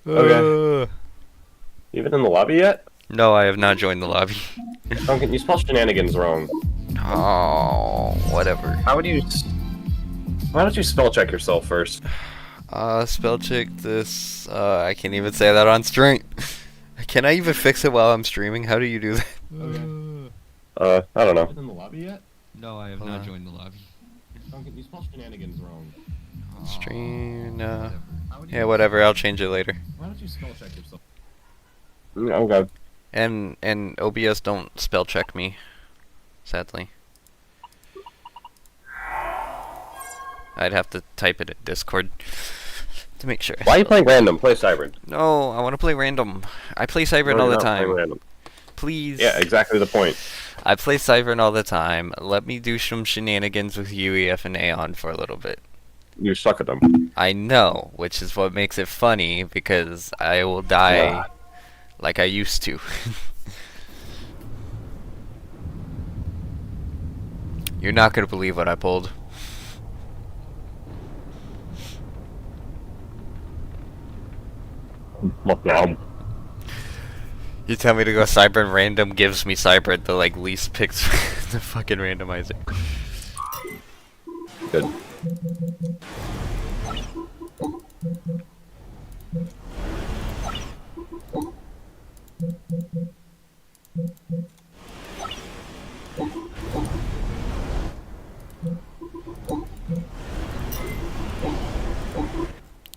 Okay. You even in the lobby yet? No, I have not joined the lobby. Duncan, you spelled shenanigans wrong. Oh, whatever. Why don't you spell check yourself first? Spell check this. I can't even say that on stream. Can I even fix it while I'm streaming? How do you do that? Okay. I don't know. You in the lobby yet? No, I have not joined the lobby. Duncan, you spelled shenanigans wrong. Stream, yeah, whatever. I'll change it later. Why don't you spell check yourself? Okay. And OBS don't spell check me, sadly. I'd have to type it in Discord to make sure. Why are you playing random? Play Cybrid. No, I want to play random. I play Cybrid all the time. Please. Yeah, exactly the point. I play Cybrid all the time. Let me do some shenanigans with UEF and Aeon for a little bit. You suck at them. I know, which is what makes it funny, because I will die like I used to. You're not gonna believe what I pulled. You tell me to go Cyber and random gives me Cyber the like least picks the fucking randomizer. Good.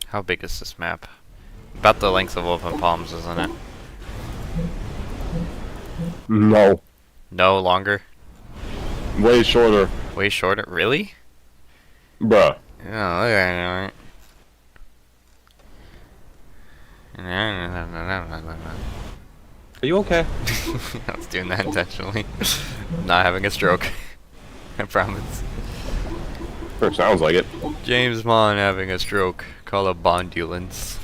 How big is this map? About the length of Open Palms, isn't it? No. No, longer? Way shorter. Way shorter? Really? Bruh. Oh, okay. Are you okay? I was doing that intentionally. Not having a stroke. I promise. Sure sounds like it. James Bond having a stroke. Call it bondulance.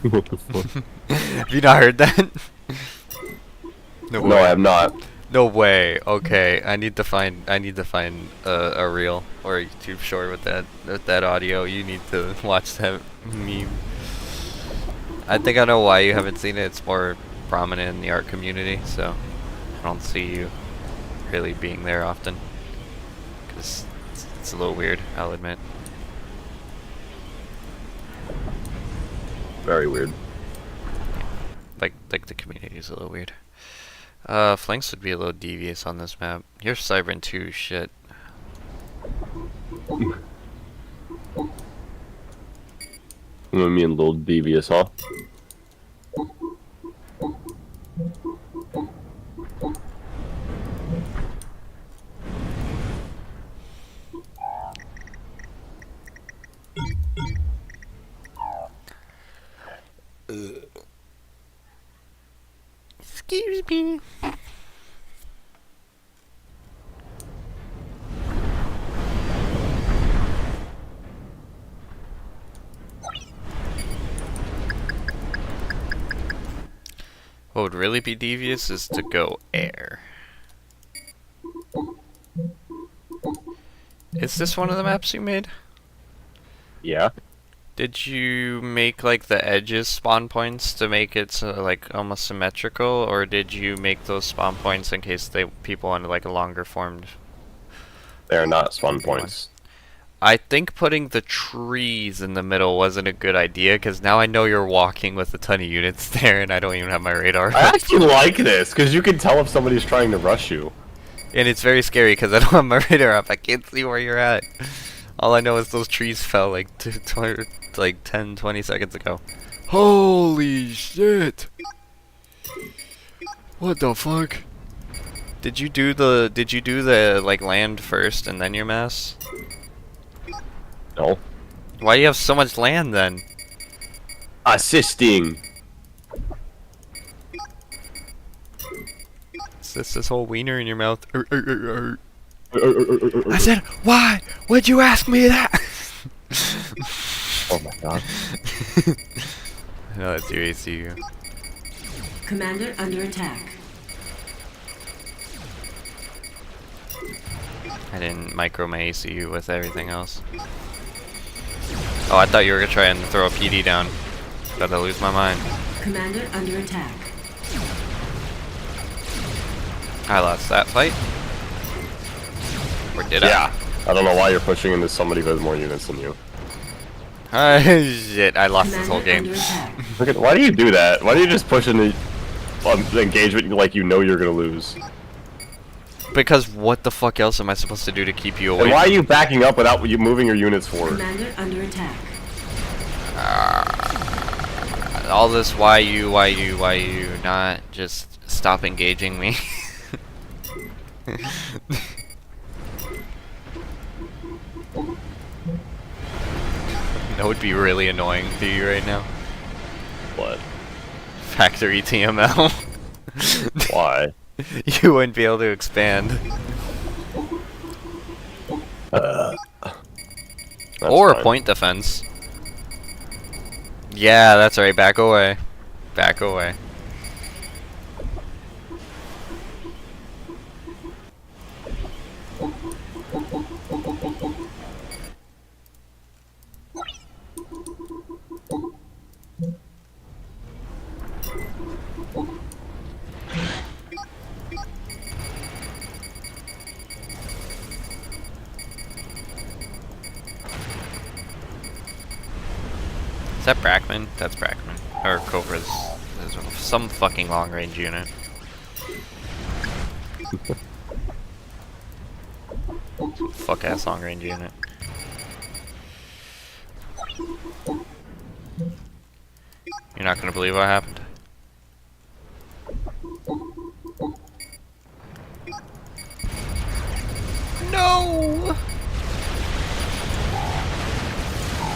What the fuck? Have you not heard that? No, I have not. No way. Okay, I need to find a reel or a YouTube short with that audio. You need to watch that meme. I think I know why you haven't seen it. It's more prominent in the art community, so I don't see you really being there often. Cause it's a little weird, I'll admit. Very weird. Like the community is a little weird. Flanks would be a little devious on this map. Here's Cybrin 2 shit. You know me and a little devious, huh? Excuse me. What would really be devious is to go air. Is this one of the maps you made? Yeah. Did you make like the edges spawn points to make it so, like almost symmetrical, or did you make those spawn points in case people wanted like a longer formed? They are not spawn points. I think putting the trees in the middle wasn't a good idea, because now I know you're walking with a ton of units there and I don't even have my radar. I actually like this, because you can tell if somebody's trying to rush you. And it's very scary because I don't have my radar up. I can't see where you're at. All I know is those trees fell like 10, 20 seconds ago. Holy shit! What the fuck? Did you do the like land first and then your mass? No. Why do you have so much land then? Assisting. Is this whole wiener in your mouth? I said, why would you ask me that? Oh my god. No, that's your ACU. Commander under attack. I didn't micro my ACU with everything else. Oh, I thought you were gonna try and throw a PD down. Gotta lose my mind. Commander under attack. I lost that fight. Or did I? Yeah. I don't know why you're pushing into somebody who has more units than you. Shit, I lost this whole Commander game. under attack. Look at, why do you do that? Why do you just push into the engagement like you know you're gonna lose? Because what the fuck else am I supposed to do to keep you away? And why are you backing up without you moving your units forward? Commander under attack. All this why you, not just stop engaging me. That would be really annoying to you right now. What? Factory TML. Why? You wouldn't be able to expand. That's Or fine. point defense. Yeah, that's right. Back away. Back away. Is that Brackman? That's Brackman. Or Cobra's. Some fucking long range unit. Fuck ass long range unit. You're not gonna believe what happened. No!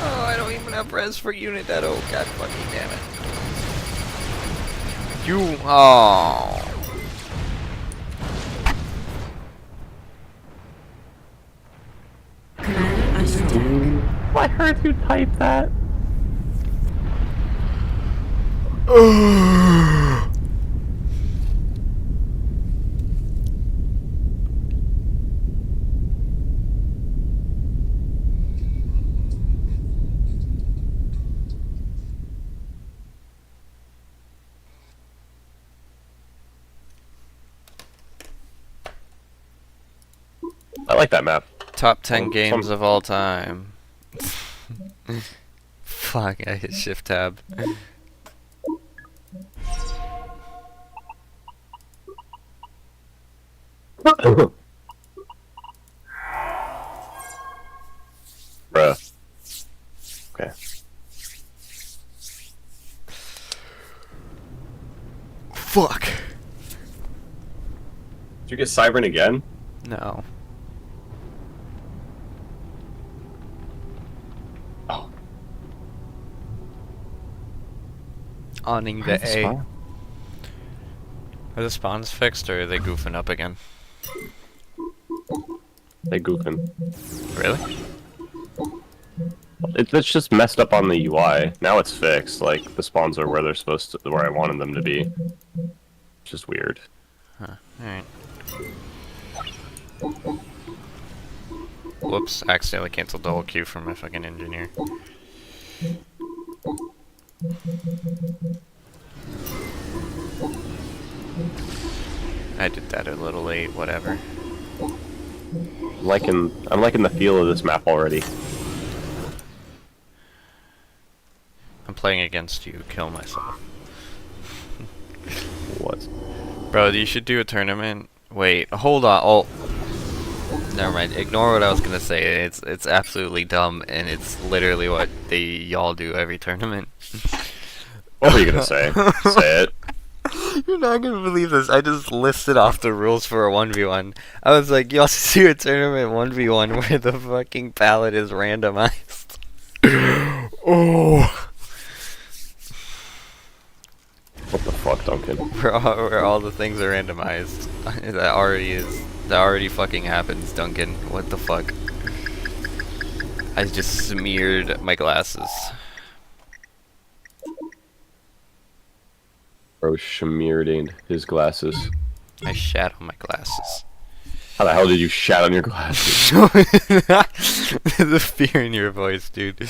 Oh, I don't even have res for unit that. Oh, god fucking damn it. You. Oh. Commander under attack. I heard you type that. I like that map. Top 10 Oh, games some- of all time. Fuck, I hit shift tab. Bruh. Okay. Fuck. Did you get Cybern again? No. Oh. Awning the A. Are the spawns fixed or are they goofing up again? They goofing. Really? It's just messed up on the UI. Now it's fixed. Like the spawns are where they're supposed to, where I wanted them to be. It's just weird. Huh. Alright. Whoops, accidentally canceled double Q from my fucking engineer. I did that a little late, whatever. I'm liking the feel of this map already. I'm playing against you, kill myself. What? Bro, you should do a tournament. Wait, hold on. Oh, never mind. Ignore what I was gonna say. It's absolutely dumb, and it's literally what y'all do every tournament. What were you gonna say? Say it. You're not gonna believe this. I just listed off the rules for a 1v1. I was like, y'all should do a tournament 1v1 where the fucking palette is randomized. Oh. What the fuck, Duncan? Where all the things are randomized. That already fucking happens, Duncan. What the fuck? I just smeared my glasses. Bro smeared in his glasses. I shat on my glasses. How the hell did you shat on your glasses? The fear in your voice, dude.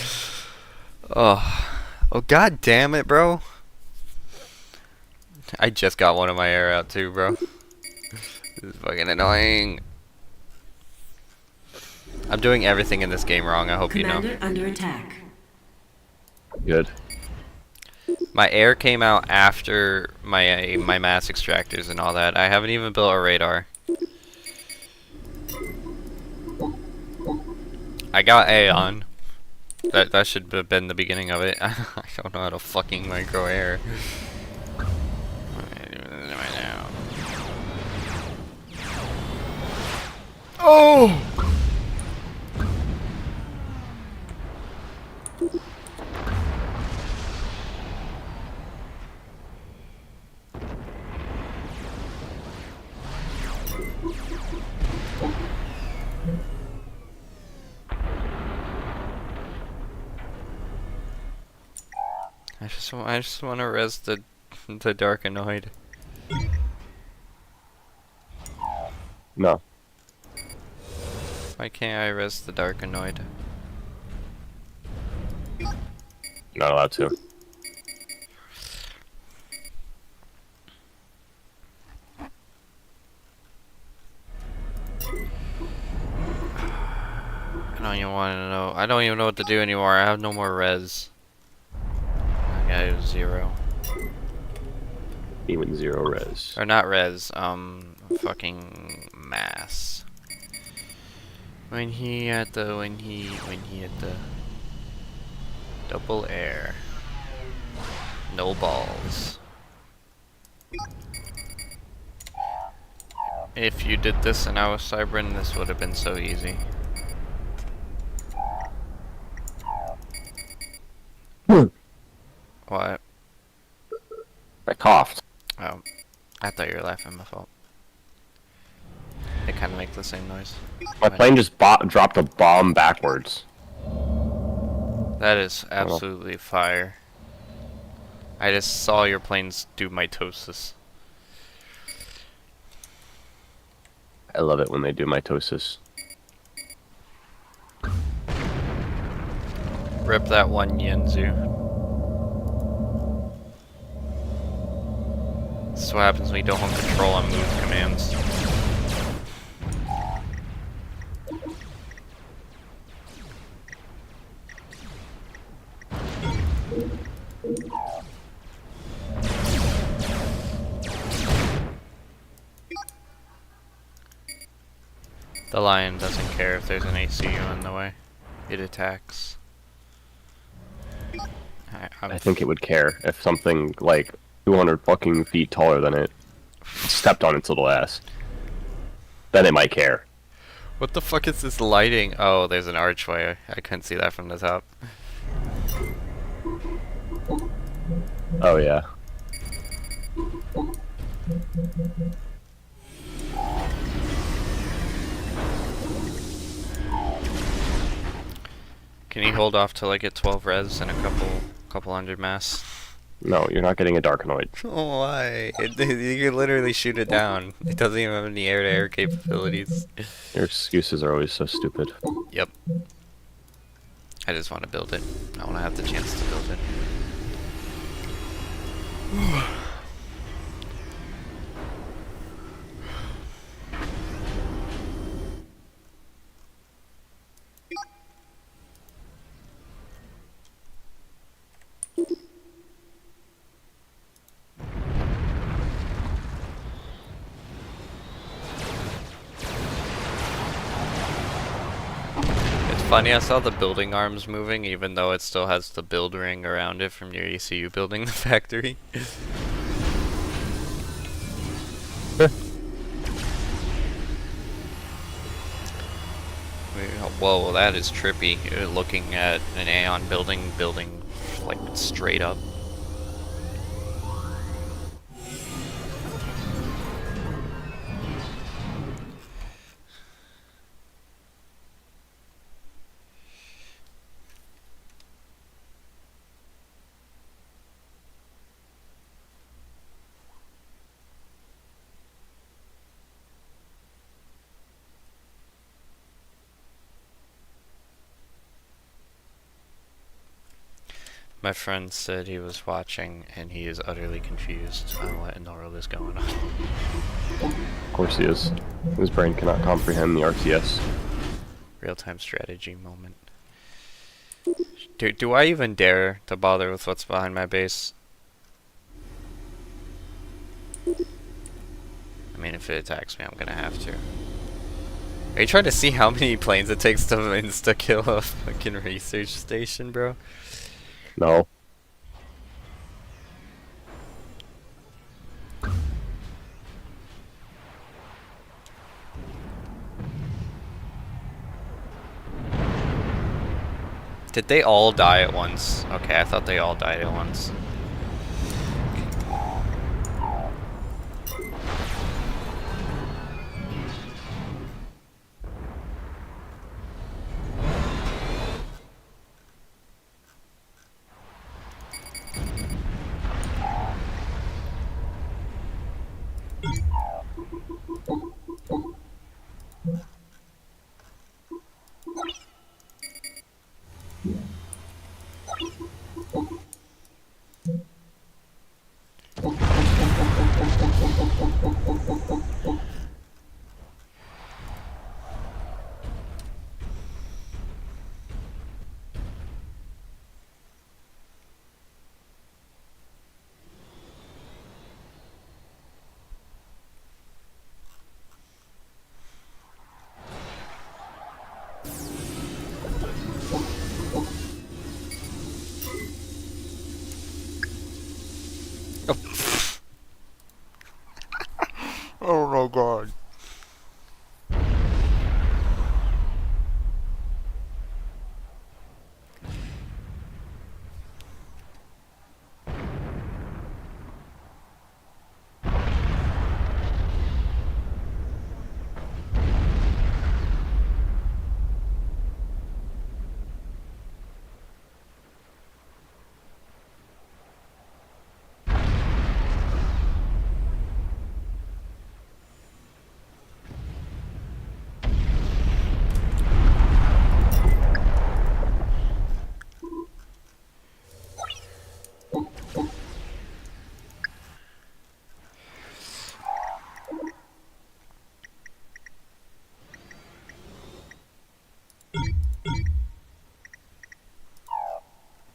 Oh. Oh god damn it, bro. I just got one of my air out too, bro. This is fucking annoying. I'm doing everything in this game wrong, I hope you know. Commander under attack. Good. My air came out after my mass extractors and all that. I haven't even built a radar. I got A on. That should have been the beginning of it. I don't know how to fucking micro air. Oh! I just want to res the Dark Annoyed. No. Why can't I res the Dark Annoyed? Not allowed to. I don't even want to know. I don't even know what to do anymore. I have no more res. I got 0. Even 0 res. Or not res, fucking mass. When he had the double air. No balls. If you did this and I was Cybrin, this would have been so easy. What? I coughed. Oh. I thought you were laughing, my fault. They kind of make the same noise. My plane just dropped a bomb backwards. That is absolutely fire. I just saw your planes do mitosis. I love it when they do mitosis. Rip that one Yenzu. This is what happens when you don't have control on move commands. The lion doesn't care if there's an ACU in the way. It attacks. I think it would care if something like 200 fucking feet taller than it stepped on its little ass. Then it might care. What the fuck is this lighting? Oh, there's an archway. I couldn't see that from the top. Oh yeah. Can you hold off till I get 12 res and a couple hundred mass? No, you're not getting a Darkanoid. Oh, why? You can literally shoot it down. It doesn't even have any air-to-air capabilities. Your excuses are always so stupid. Yep. I just want to build it. I want to have the chance to build it. Funny, I saw the building arms moving, even though it still has the build ring around it from your ECU building the factory. Whoa, that is trippy. You're looking at an Aeon building like straight up. My friend said he was watching and he is utterly confused on what in the world is going on. Of course he is. His brain cannot comprehend the RTS. Real-time strategy moment. Do I even dare to bother with what's behind my base? I mean, if it attacks me, I'm gonna have to. Are you trying to see how many planes it takes to insta-kill a fucking research station, bro? No. Did they all die at once? Okay, I thought they all died at once. Oh my god.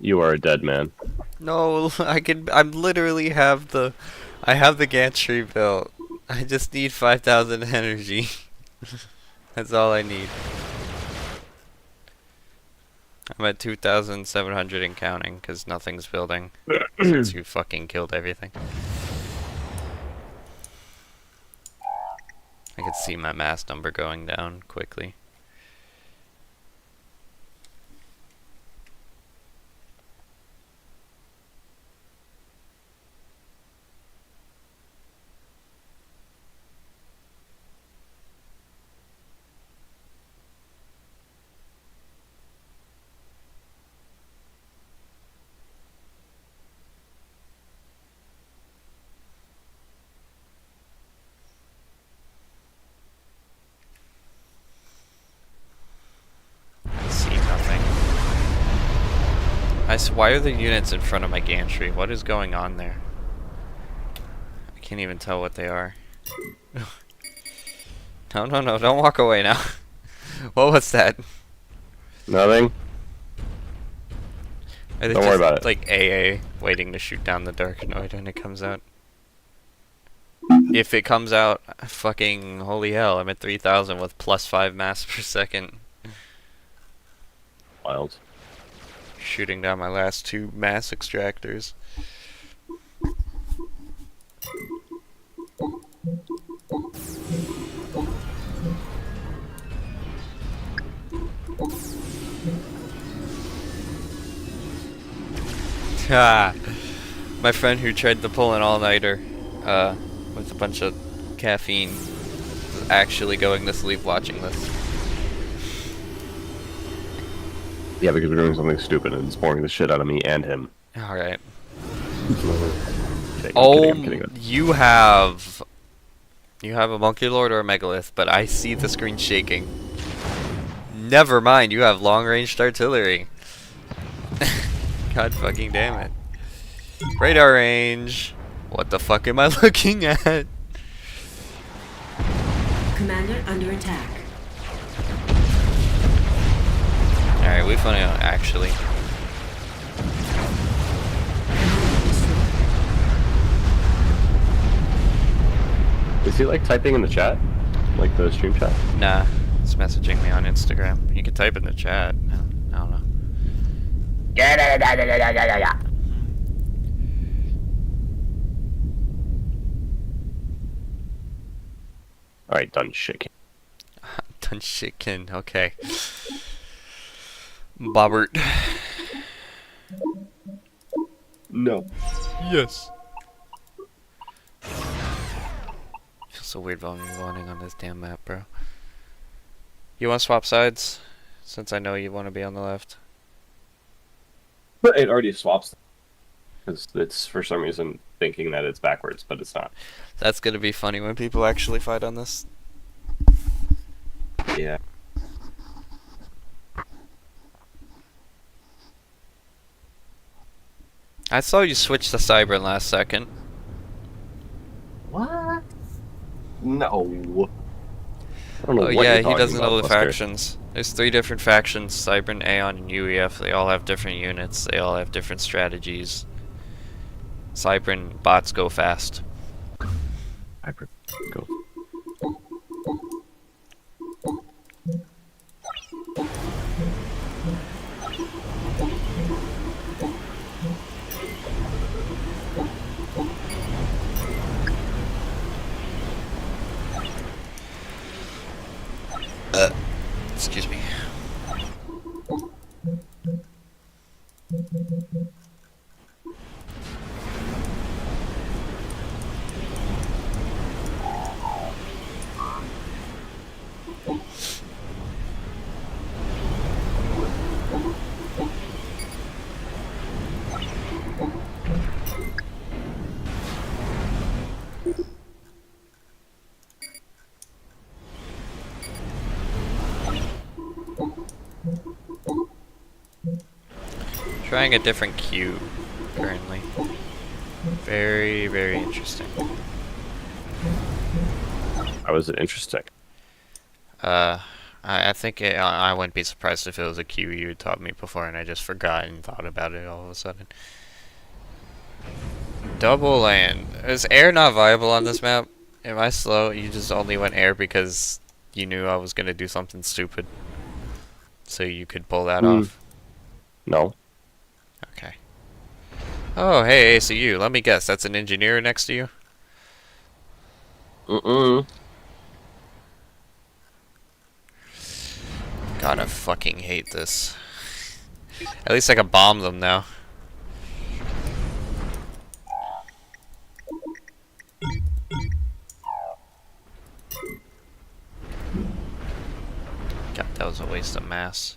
You are a dead man. No, I'm literally I have the gantry built. I just need 5,000 energy. That's all I need. I'm at 2,700 and counting, because nothing's building. Since you fucking killed everything. I could see my mass number going down quickly. Why are the units in front of my gantry? What is going on there? I can't even tell what they are. No, don't walk away now. What was that? Nothing. Don't worry about it. Like AA, waiting to shoot down the Darkanoid when it comes out. If it comes out, fucking holy hell, I'm at 3,000 with +5 mass per second. Wild. Shooting down my last 2 mass extractors. My friend who tried to pull an all-nighter with a bunch of caffeine is actually going to sleep watching this. Yeah, because we're doing something stupid and it's boring the shit out of me and him. Alright. I'm Oh, kidding. you have a Monkey Lord or a Megalith, but I see the screen shaking. Never mind, you have long-ranged artillery. God fucking damn it. Radar range. What the fuck am I looking at? Commander under attack. Alright, we found out actually. Is he like typing in the chat? Like the stream chat? Nah, it's messaging me on Instagram. You can type in the chat. I don't know. Alright, done shit. Done chicken, okay. Bobbert. No. Yes. Feels so weird running on this damn map, bro. You want to swap sides? Since I know you want to be on the left. But it already swaps. Because it's for some reason thinking that it's backwards, but it's not. That's gonna be funny when people actually fight on this. Yeah. I saw you switch to Cybern last second. What? No. I don't know Oh what yeah, you're he talking doesn't know about, the Buster. factions. There's 3 different factions, Cybern, Aeon, and UEF. They all have different units. They all have different strategies. Cybern bots go fast. Go. Excuse me. Trying a different queue currently. Very, very interesting. How is it interesting? I think I wouldn't be surprised if it was a queue you had taught me before and I just forgot and thought about it all of a sudden. Double land. Is air not viable on this map? Am I slow? You just only went air because you knew I was gonna do something stupid. So you could pull that off. No. Okay. Oh, hey, ACU. Let me guess. That's an engineer next to you? Mm-mm. God, I fucking hate this. At least I can bomb them now. God, that was a waste of mass.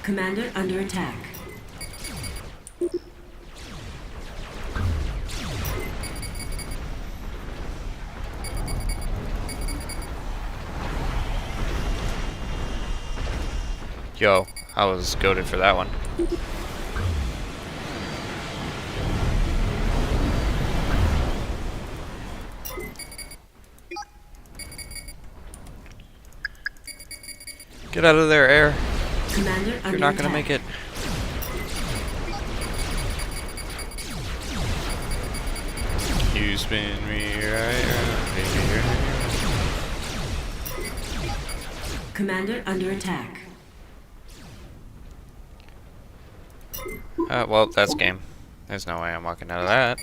Commander under attack. Yo, I was goated for that one. Get out of there, air. Commander You're under not gonna attack. make it. You spin me right, baby. Commander under attack. Well, that's game. There's no way I'm walking out of that.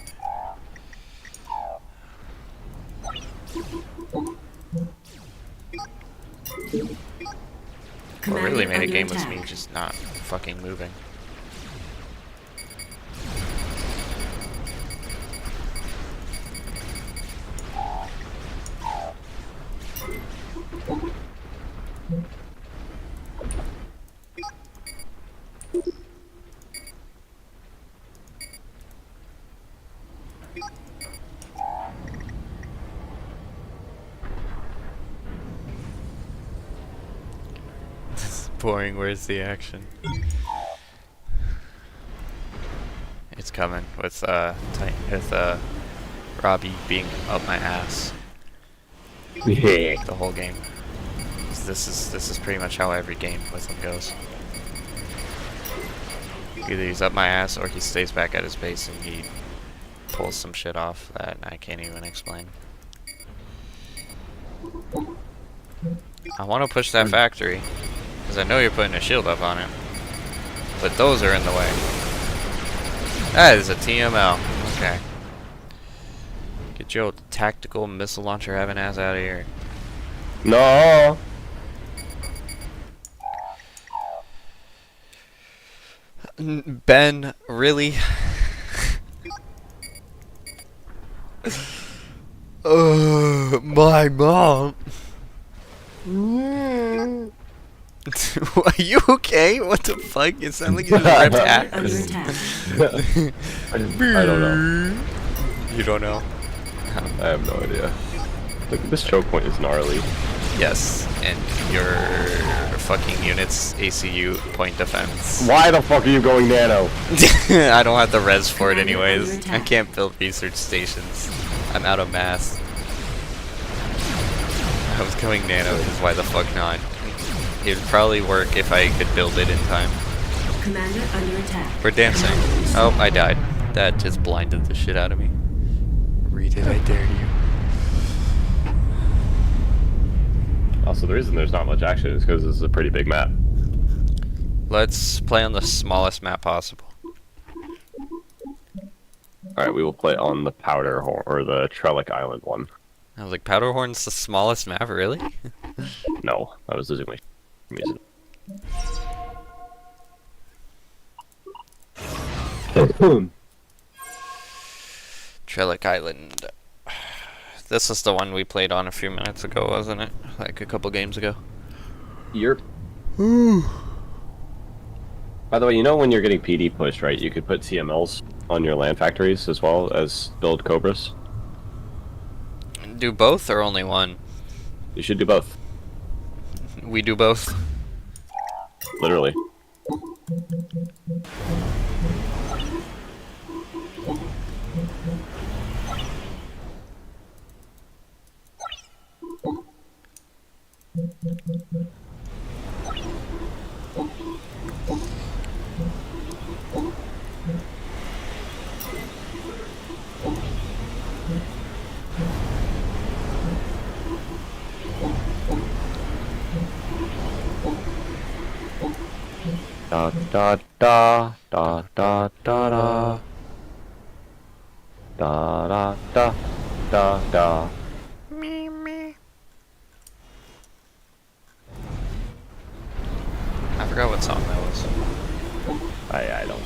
What Commander really made a under game was attack. me just not fucking moving. boring. Where's the action? It's coming with Robbie being up my ass Yeah. the whole game. This is pretty much how every game with him goes. Either he's up my ass or he stays back at his base and he pulls some shit off that I can't even explain. I want to push that factory because I know you're putting a shield up on it, but those are in the way. That is a TML. Okay. Get your tactical missile launcher having ass out of here. No. Ben, really? My mom. Are you okay? What the fuck? You sound like you just ripped hat. Under attack. I don't know. You don't know? I have no idea. Look, this choke point is gnarly. Yes, and your fucking unit's ACU point defense. Why the fuck are you going nano? I don't have the res for it Commander anyways. under I attack. can't build research stations. I'm out of mass. I was going nano, because why the fuck not? It would probably work if I could build it in time. Commander under attack. We're dancing. Oh, I died. That just blinded the shit out of me. Read it, I dare you. Also, the reason there's not much action is because this is a pretty big map. Let's play on the smallest map possible. Alright, we will play on the Powder Horn, or the Trellick Island one. I was like, Powderhorn's the smallest map, really? No, I was losing my music. Trellick Island. This is the one we played on a few minutes ago, wasn't it? Like a couple games ago. Yerp. By the way, you know when you're getting PD pushed, right? You could put TMLs on your land factories as well as build Cobras. Do both or only one? You should do both. We do both. Literally. Da da da da da da da da da da da da. Me me. I forgot what song that was. I don't.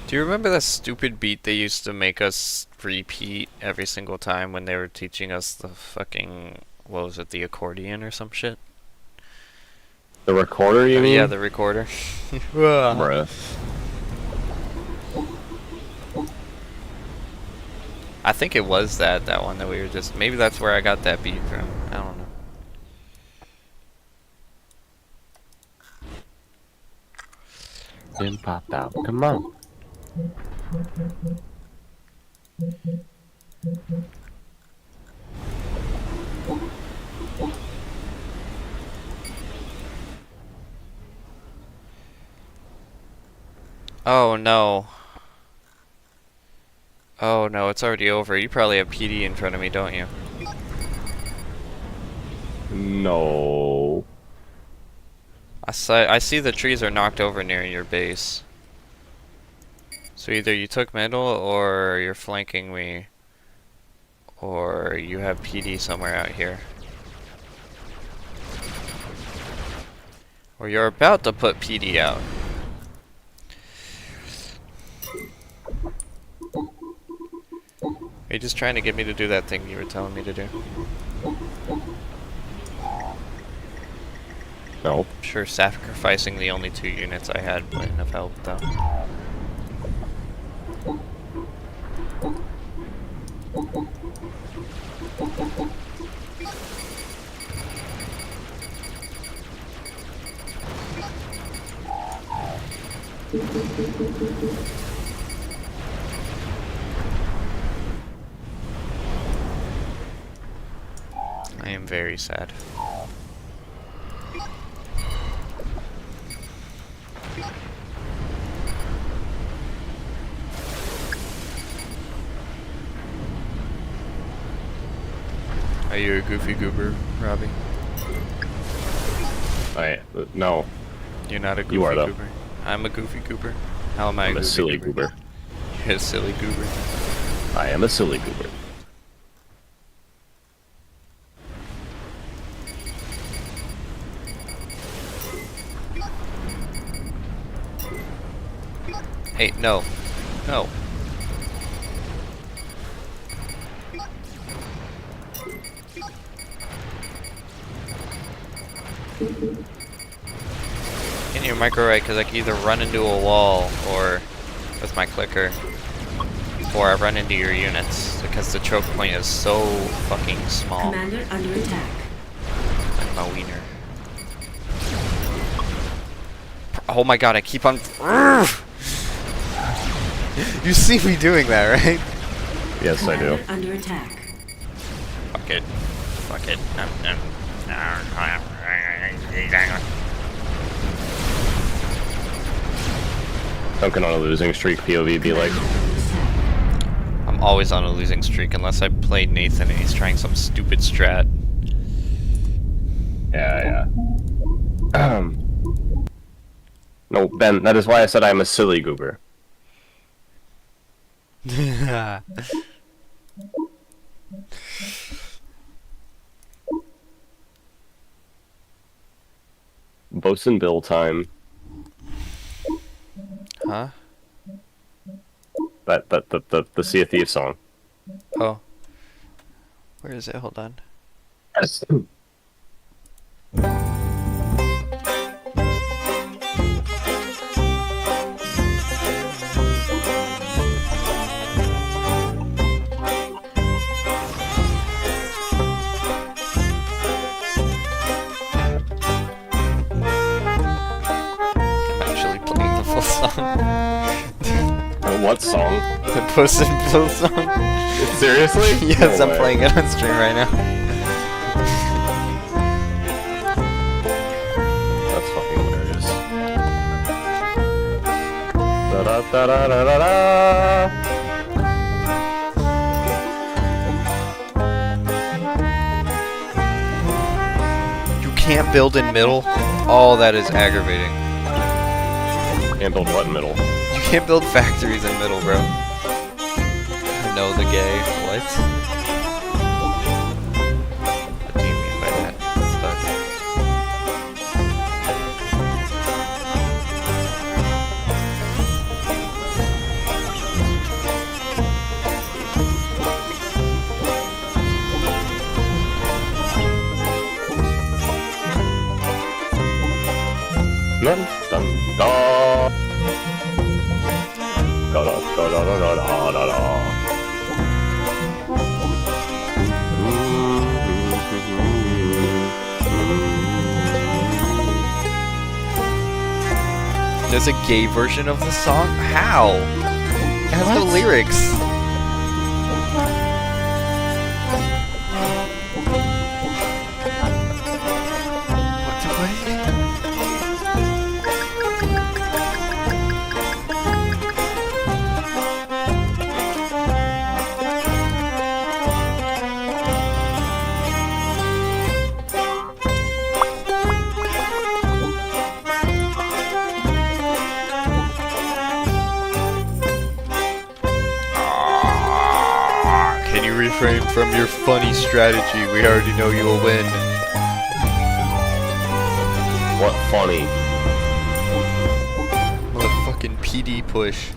Do you remember that stupid beat they used to make us repeat every single time when they were teaching us the fucking, what was it, the accordion or some shit? The recorder, you mean? Yeah, the recorder. Bruh. I think it was that one that we were just, maybe that's where I got that beat from. I don't know. Then popped out. Come on. Oh no. Oh no, it's already over. You probably have PD in front of me, don't you? No. I see the trees are knocked over near your base. So either you took middle, or you're flanking me, or you have PD somewhere out here. Or you're about to put PD out. Are you just trying to get me to do that thing you were telling me to do? No. Sure, sacrificing the only 2 units I had wouldn't have helped though. I am very sad. Are you a goofy goober, Robbie? No. You're not a goofy You are, though. goober. I'm a goofy goober. How am I I'm a goofy silly goober. You're a silly goober. I am a silly goober. Hey, no. No. Can you micro right? Because I can either run into a wall or with my clicker, or I run into your units because the choke point is so fucking small. Commander under attack. Like my wiener. Oh my god, I keep on. You see me doing that, right? Yes, I do. Commander under attack. Fuck it. Fuck it. Duncan on a losing streak, POV be like, I'm always on a losing streak unless I play Nathan and he's trying some stupid strat. yeah. No, Ben, that is why I said I'm a silly goober. Bosun Bill time. Huh? The Sea of Thieves song. Oh. Where is it? Hold on. I'm actually playing the full song. What song? The Puss in Boots song? Seriously? Yes, No I'm way. playing it on stream right now. That's fucking hilarious. Da da da da da da da. You can't build in middle? Oh, that is aggravating. Can't build what in middle? You can't build factories in middle, bro. I know the gay. What? What do you mean by that? Dun dun da. Da da da da da da da da. There's a gay version of the song? How? It has no lyrics. Can you refrain from your funny strategy? We already know you'll win. What funny? Motherfucking PD push.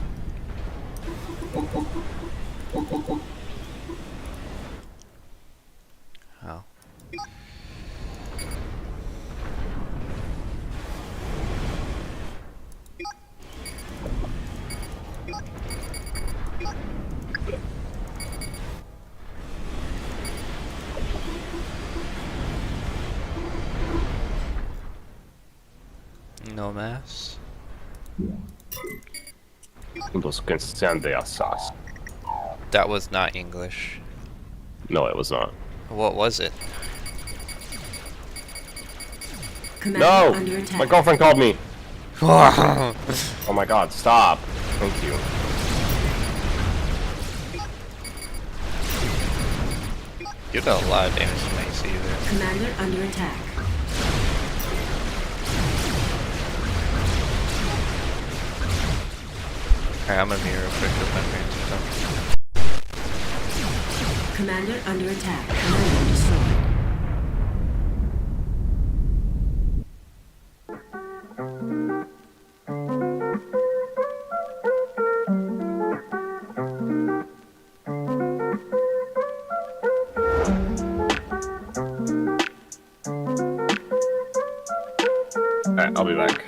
Oh. No mass. Buscan Sandeasas. That was not English. No, it was not. What was it? Commander No! under attack. My girlfriend called me! Oh my god, stop. Thank you. You did a lot of damage to my AC there. Commander under attack. Alright, I'm gonna be real quick with my brains. Commander under attack. Commander destroyed. Alright, I'll be back.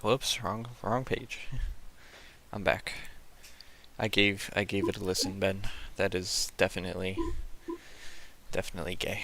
Whoops, wrong page. I'm back. I gave it a listen, Ben. That is definitely gay.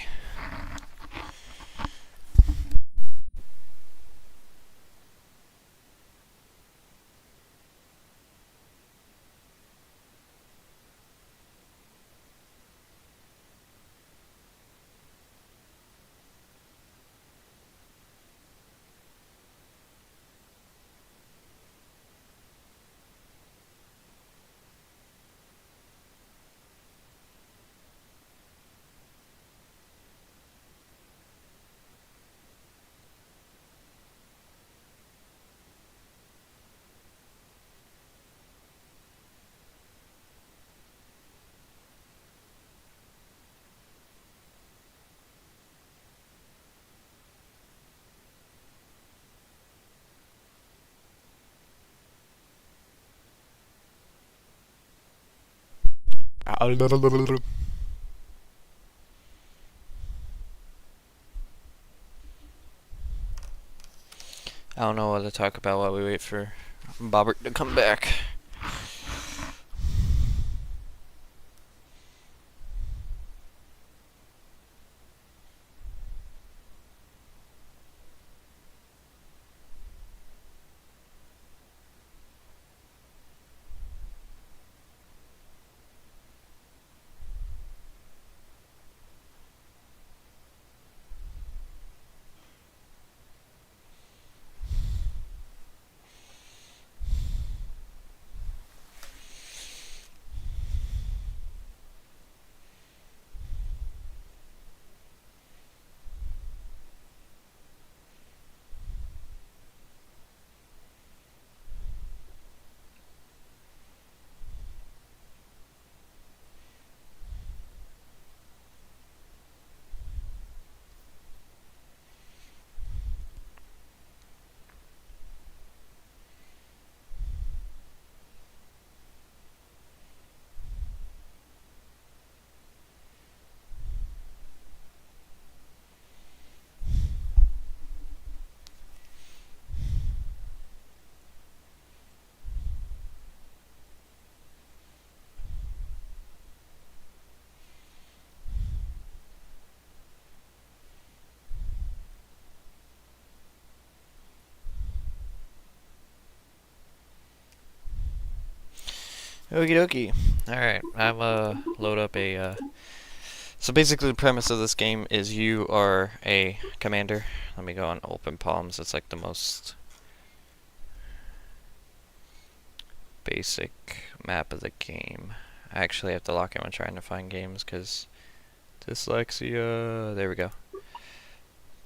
I don't know what to talk about while we wait for Bobbert to come back. Okie dokie. Alright, I'm load up a so basically the premise of this game is you are a commander. Let me go on Open Palms. It's like the most basic map of the game. I actually have to lock in when trying to find games because dyslexia. There we go.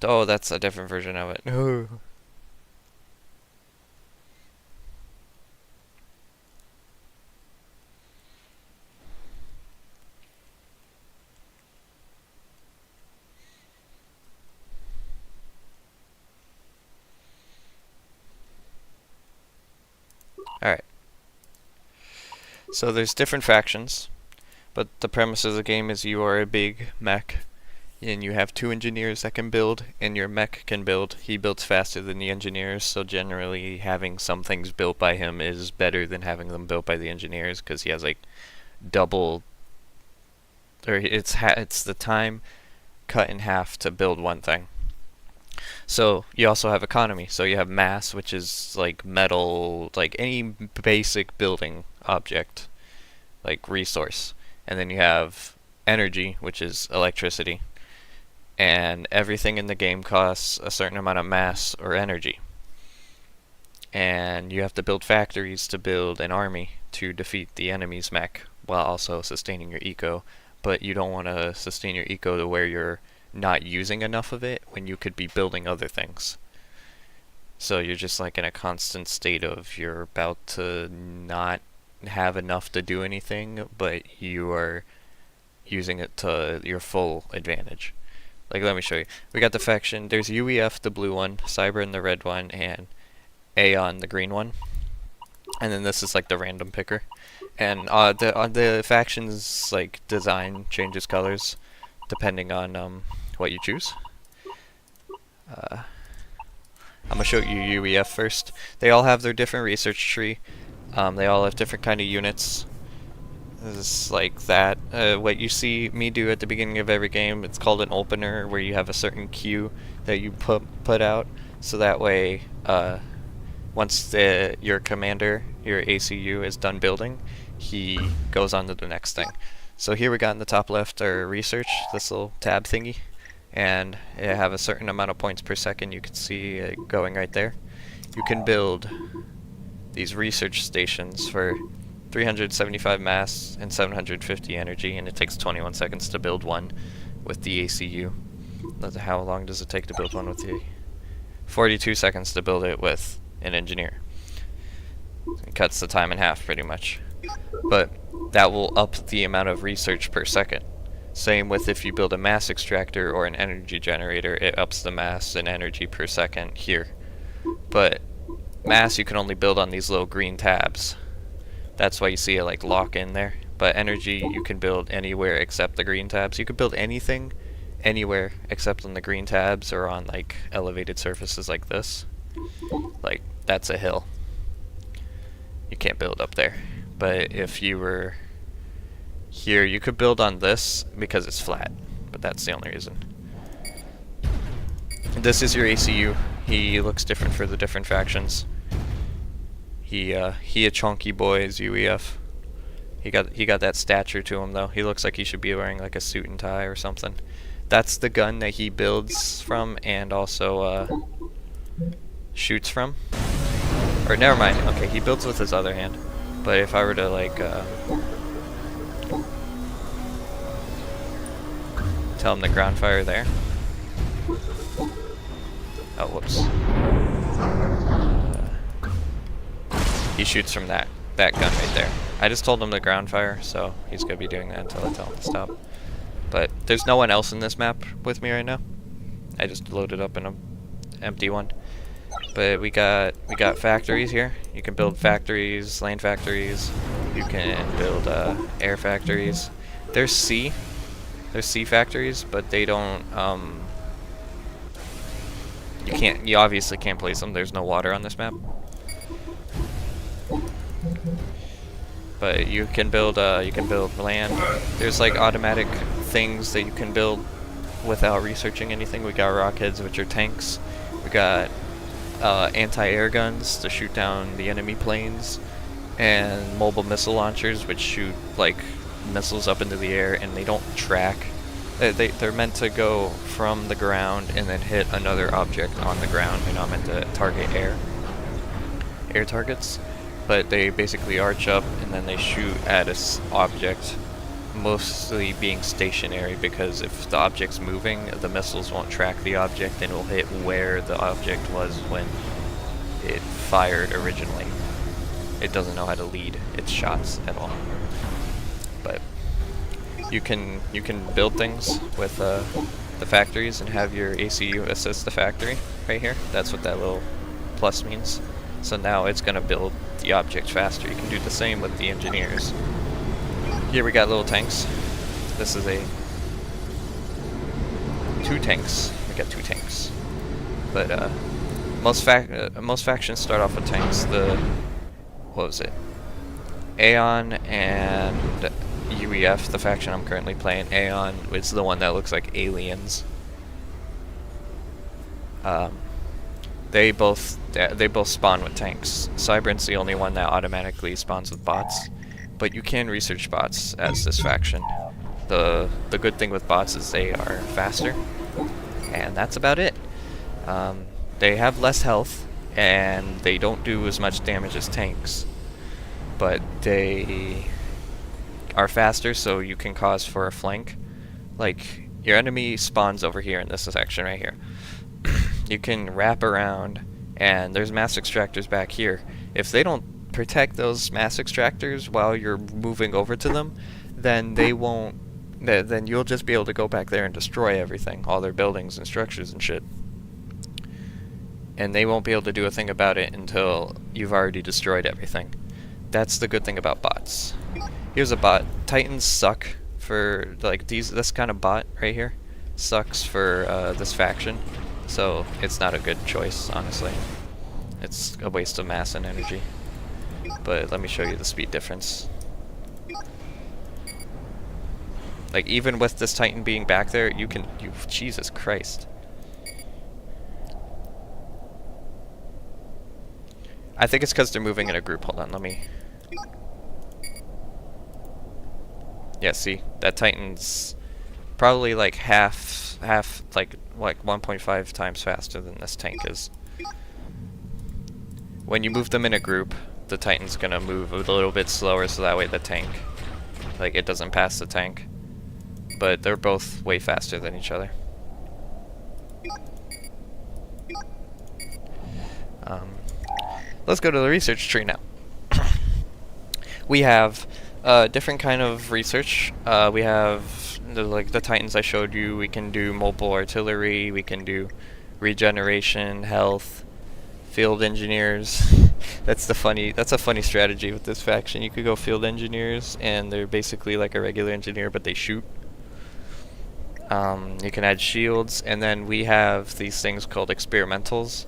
Oh, that's a different version of it. Alright. So there's different factions, but the premise of the game is you are a big mech, and you have two engineers that can build, and your mech can build. He builds faster than the engineers, so generally having some things built by him is better than having them built by the engineers, because he has like double, or it's the time cut in half to build one thing. So you also have economy. So you have mass, which is like metal, like any basic building object, like resource. And then you have energy, which is electricity. And everything in the game costs a certain amount of mass or energy. And you have to build factories to build an army to defeat the enemy's mech while also sustaining your eco. But you don't want to sustain your eco to where you're not using enough of it when you could be building other things. So you're just like in a constant state of you're about to not have enough to do anything, but you are using it to your full advantage. Like, let me show you. We got the faction. There's UEF, the blue one, Cybern, the red one, and Aeon, the green one. And then this is like the random picker. And the faction's like design changes colors depending on what you choose. I'm gonna show you UEF first. They all have their different research tree. They all have different kind of units. is like that. What you see me do at the beginning of every game, it's called an opener, where you have a certain queue that you put out, so that way, once your commander, your ACU, is done building, he goes on to the next thing. So here we got in the top left our research, this little tab thingy, and it have a certain amount of points per second. You can see it going right there. You can build these research stations for 375 mass and 750 energy, and it takes 21 seconds to build one with the ACU. How long does it take to build one with the 42 seconds to build it with an engineer. It cuts the time in half pretty much. But that will up the amount of research per second. Same with if you build a mass extractor or an energy generator, it ups the mass and energy per second here. But mass you can only build on these little green tabs. That's why you see it like lock in there. But energy you can build anywhere except the green tabs. You can build anything anywhere except on the green tabs or on like elevated surfaces like this. Like that's a hill. You can't build up there. But if you were here, you could build on this because it's flat. But that's the only reason. This is your ACU. He looks different for the different factions. He a chunky boy is UEF. He got that stature to him though. He looks like he should be wearing like a suit and tie or something. That's the gun that he builds from and also shoots from. Or never mind. Okay, he builds with his other hand. But if I were to like tell him the ground fire there. Oh, whoops. He shoots from that gun right there. I just told him the ground fire, so he's gonna be doing that until I tell him to stop. But there's no one else in this map with me right now. I just loaded up in an empty one. But we got factories here. You can build factories, land factories. You can build air factories. There's sea factories, but they don't. You obviously can't place them. There's no water on this map. But you can build land. There's like automatic things that you can build without researching anything. We got rockheads, which are tanks. We got anti-air guns to shoot down the enemy planes, and mobile missile launchers, which shoot like missiles up into the air, and they don't track. They're meant to go from the ground and then hit another object on the ground. They're not meant to target air targets. But they basically arch up and then they shoot at an object, mostly being stationary, because if the object's moving, the missiles won't track the object and will hit where the object was when it fired originally. It doesn't know how to lead its shots at all. But you can build things with the factories and have your ACU assist the factory right here. That's what that little plus means. So now it's going to build the object faster. You can do the same with the engineers. Here we got little tanks. This is two tanks. We got two tanks. But most factions start off with tanks. What was it? Aeon and UEF, the faction I'm currently playing. Aeon is the one that looks like aliens. They both spawn with tanks. Cybran's the only one that automatically spawns with bots, but you can research bots as this faction. The good thing with bots is they are faster, and that's about it. They have less health, and they don't do as much damage as tanks, but they are faster, so you can cause for a flank. Like, your enemy spawns over here in this section right here. You can wrap around, and there's mass extractors back here. If they don't protect those mass extractors while you're moving over to them, then they won't. Then you'll just be able to go back there and destroy everything, all their buildings and structures and shit. And they won't be able to do a thing about it until you've already destroyed everything. That's the good thing about bots. Here's a bot. Titans suck for like this kind of bot right here. Sucks for this faction. So it's not a good choice, honestly. It's a waste of mass and energy. But let me show you the speed difference. Like, even with this Titan being back there, you Jesus Christ. I think it's because they're moving in a group. Hold on, let me... Yeah, see? That Titan's probably like half, like 1.5 times faster than this tank is. When you move them in a group, the Titan's gonna move a little bit slower so that way the tank, like, it doesn't pass the tank. But they're both way faster than each other. Let's go to the research tree now. We have different kind of research. We have like the Titans I showed you. We can do mobile artillery. We can do regeneration, health, field engineers. That's a funny strategy with this faction. You could go field engineers, and they're basically like a regular engineer, but they shoot. You can add shields, and then we have these things called experimentals,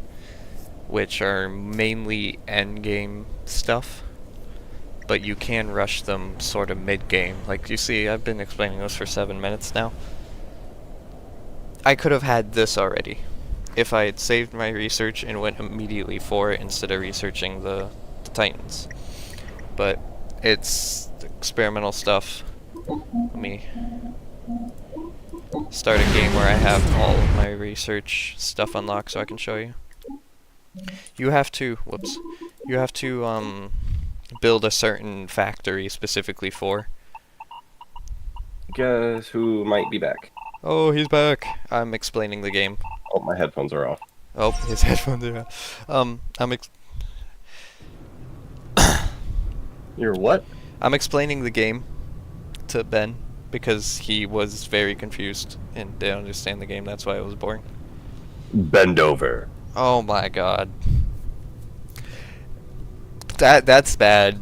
which are mainly endgame stuff, but you can rush them sort of mid-game. Like you see, I've been explaining this for 7 minutes now. I could have had this already if I had saved my research and went immediately for it instead of researching the Titans. But it's experimental stuff. Let me start a game where I have all of my research stuff unlocked so I can show you. You have to, build a certain factory specifically for. Guess who might be back? Oh, he's back. I'm explaining the game. Oh, my headphones are off. Oh, his headphones are off. You're what? I'm explaining the game to Ben because he was very confused and didn't understand the game. That's why it was boring. Bend over. Oh my god. That's bad.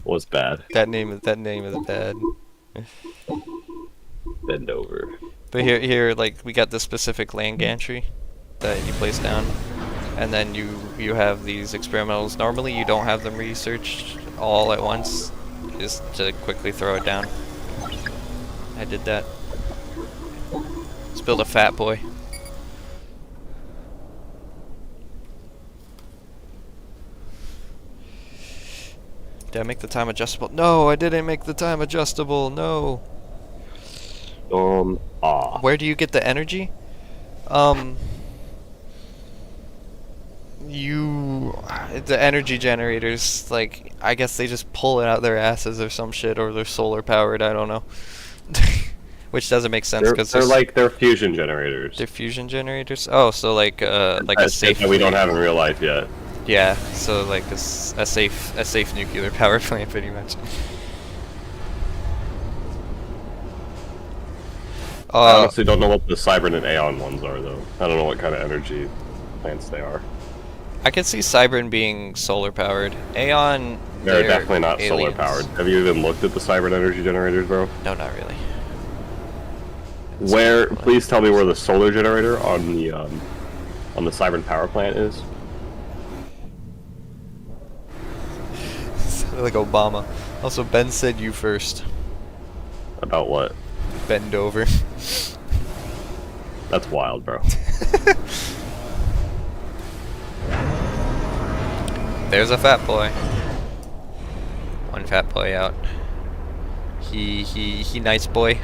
What's bad? That name is bad. Bend over. But here, like, we got this specific land gantry that you place down, and then you have these experimentals. Normally, you don't have them researched all at once, just to quickly throw it down. I did that. Let's build a fat boy. Did I make the time adjustable? No, I didn't make the time adjustable. No. Where do you get the energy? The energy generators, like, I guess they just pull it out their asses or some shit, or they're solar powered, I don't know. Which doesn't make sense because they're fusion generators. They're fusion generators? Oh, so like a safe that we don't have in real life yet. Yeah, so like a safe nuclear power plant pretty much. I honestly don't know what the Cybern and Aeon ones are, though. I don't know what kind of energy plants they are. I could see Cybern being solar powered. Aeon, they're definitely not aliens. solar powered. Have you even looked at the Cybern energy generators, bro? No, not really. Please tell me where the solar generator on the Cybern power plant is. Like Obama. Also, Ben said you first. About what? Bend over. That's wild, bro. There's a fat boy. One fat boy out. He nice boy.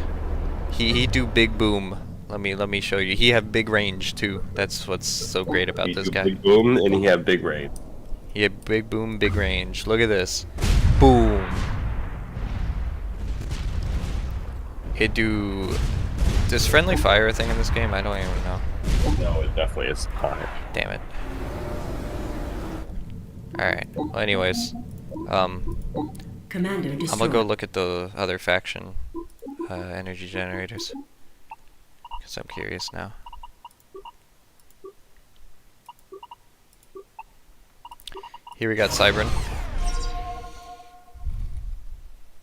He do big boom. Let me show you. He have big range too. That's what's so great about this guy. Big boom, and he have big range. He had big boom, big range. Look at this. Boom. He'd do... Does friendly fire a thing in this game? I don't even know. No, it definitely is not. Damn it. Alright. Well, anyways. Commander destroyed. I'm gonna go look at the other faction energy generators. Because I'm curious now. Here we got Cybern.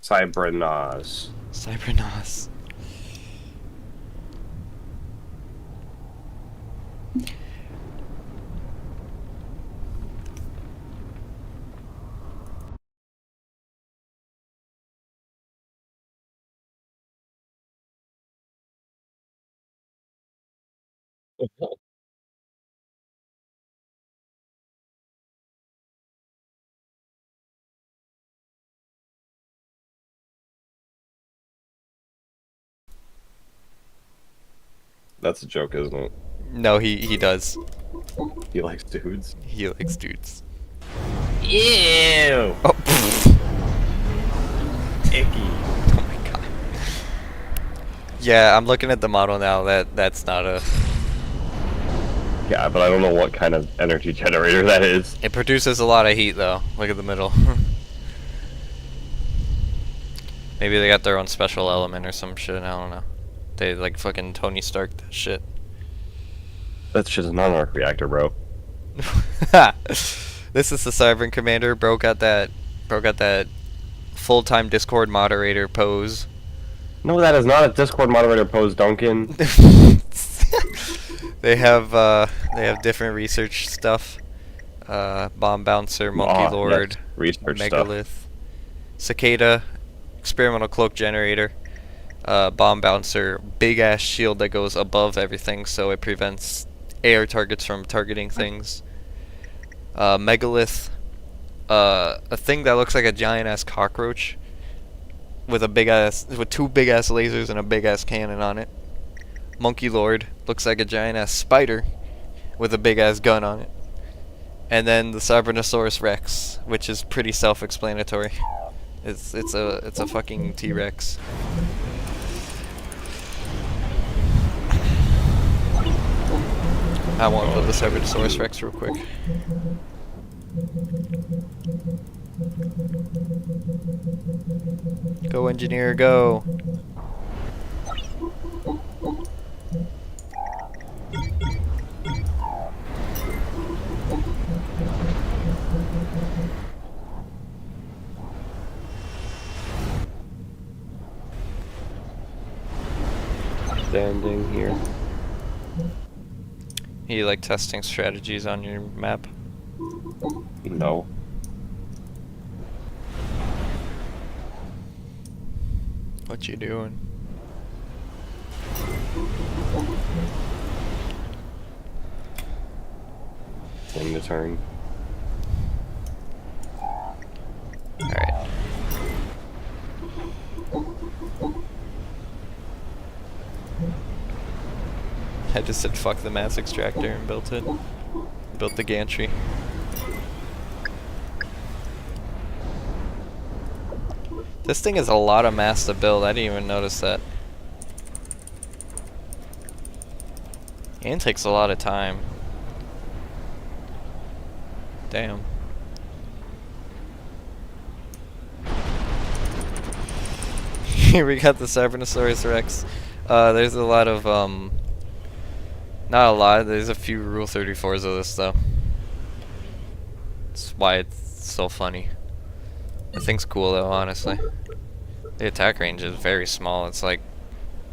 Cybernos. Cybernos. That's a joke, isn't it? No, he does. He likes dudes. He likes dudes. Ew! Oh, Icky. oh my god. Yeah, I'm looking at the model now. That's not a. Yeah, but I don't know what kind of energy generator that is. It produces a lot of heat though. Look at the middle. Maybe they got their own special element or some shit. I don't know. They like fucking Tony Stark that shit. That's just an arc reactor, bro. This is the Sovereign Commander. Broke out that full-time Discord moderator pose. No, that is not a Discord moderator pose, Duncan. They have different research stuff. Bomb Bouncer, Monkey Lord, yes, research Megalith, stuff. Cicada, Experimental Cloak Generator, Bomb Bouncer, big ass shield that goes above everything so it prevents air targets from targeting things. Megalith, a thing that looks like a giant ass cockroach with two big ass lasers and a big ass cannon on it. Monkey Lord looks like a giant ass spider with a big ass gun on it. And then the Cybernosaurus Rex, which is pretty self-explanatory. It's a fucking T-Rex. I want to build the Cybernosaurus Rex real quick. Go engineer, go! Standing here. You like testing strategies on your map? No. What you doing? Thing to turn. Alright. I just said fuck the mass extractor and built it. Built the gantry. This thing is a lot of mass to build. I didn't even notice that. And takes a lot of time. Damn. Here we got the Cybernosaurus Rex. There's a lot of, not a lot, there's a few Rule 34s of this though. That's why it's so funny. The thing's cool though, honestly. The attack range is very small. It's like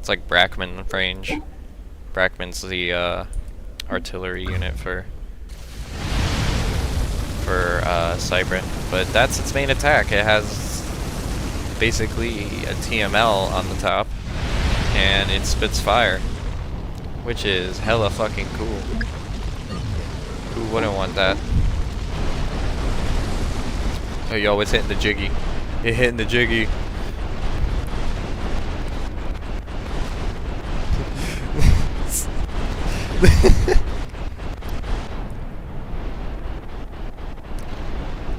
Brackman range. Brackman's the artillery unit for Cybran, but that's its main attack. It has basically a TML on the top, and it spits fire, which is hella fucking cool. Who wouldn't want that? Oh, yo, it's hitting the jiggy. It's hitting the jiggy.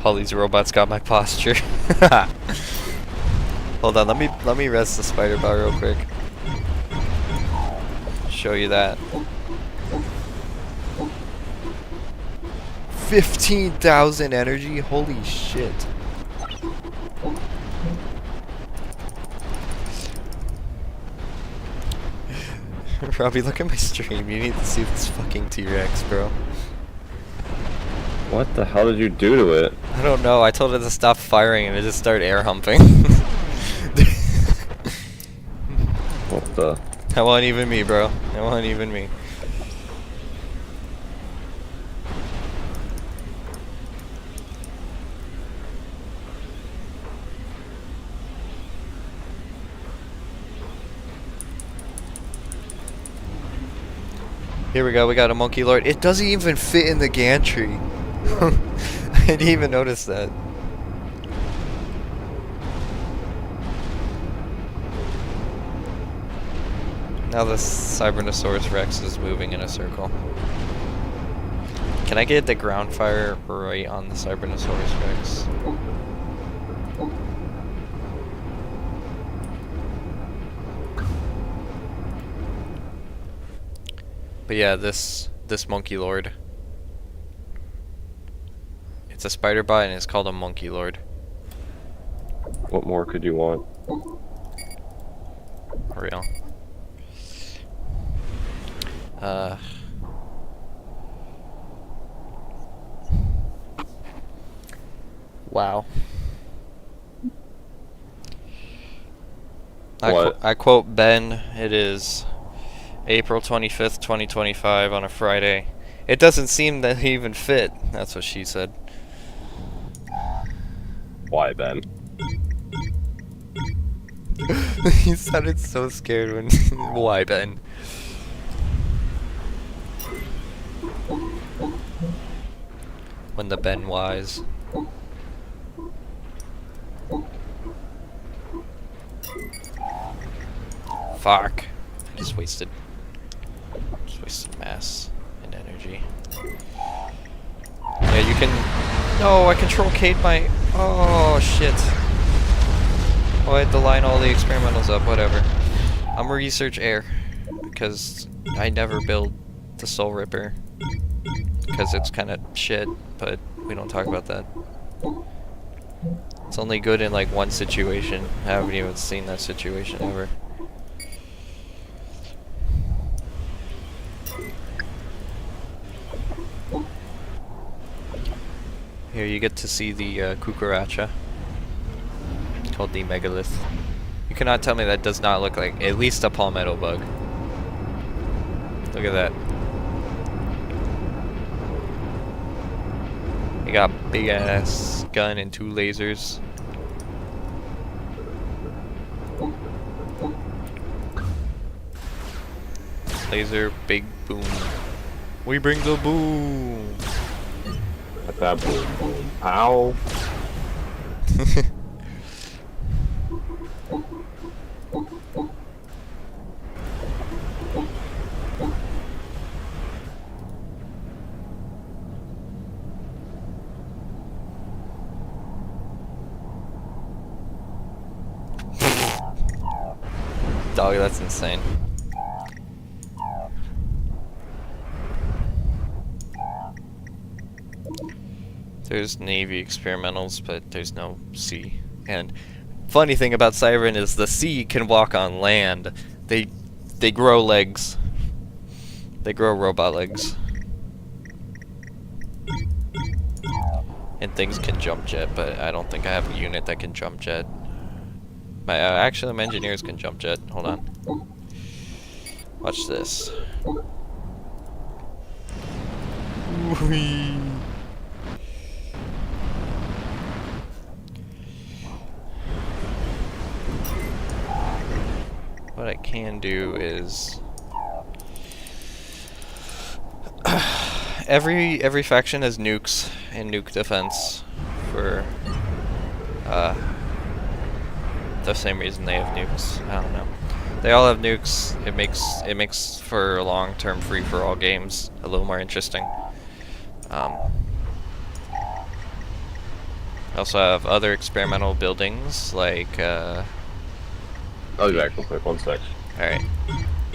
All these robots got my posture. Hold on, let me rest the spider bar real quick. Show you that. 15,000 energy? Holy shit. Robbie, look at my stream. You need to see this fucking T-Rex, bro. What the hell did you do to it? I don't know. I told it to stop firing and it just started air humping. What the? That wasn't even me, bro. That wasn't even me. Here we go, we got a Monkey Lord. It doesn't even fit in the gantry. I didn't even notice that. Now the Cybernosaurus Rex is moving in a circle. Can I get the ground fire right on the Cybernosaurus Rex? But yeah, this Monkey Lord. It's a spider bot and it's called a Monkey Lord. What more could you want? Real. Wow. What? I quote Ben, it is April 25th, 2025 on a Friday. It doesn't seem that he even fit. That's what she said. Why, Ben? He sounded so scared when... Why, Ben? When the Ben wise. Fuck. I just wasted mass and energy. Yeah, you can... No, I control Cade my... Oh, shit. Oh, I had to line all the experimentals up, whatever. I'm gonna research air. Because I never build the Soul Ripper. Because it's kind of shit, but we don't talk about that. It's only good in like one situation. I haven't even seen that situation ever. Here you get to see the cucaracha. It's called the megalith. You cannot tell me that does not look like at least a palmetto bug. Look at that. You got big ass gun and 2 lasers. Laser, big boom. We bring the boom. Let that boom boom. Ow. Dog, that's insane. There's Navy experimentals, but there's no sea. And funny thing about Siren is the sea can walk on land. They grow legs. They grow robot legs. And things can jump jet, but I don't think I have a unit that can jump jet. My actually, my engineers can jump jet. Hold on. Watch this. Whee. What I can do is every faction has nukes and nuke defense for the same reason they have nukes. I don't know. They all have nukes. It makes for long-term free-for-all games a little more interesting. I also have other experimental buildings like I'll be back real quick, 1 sec. alright.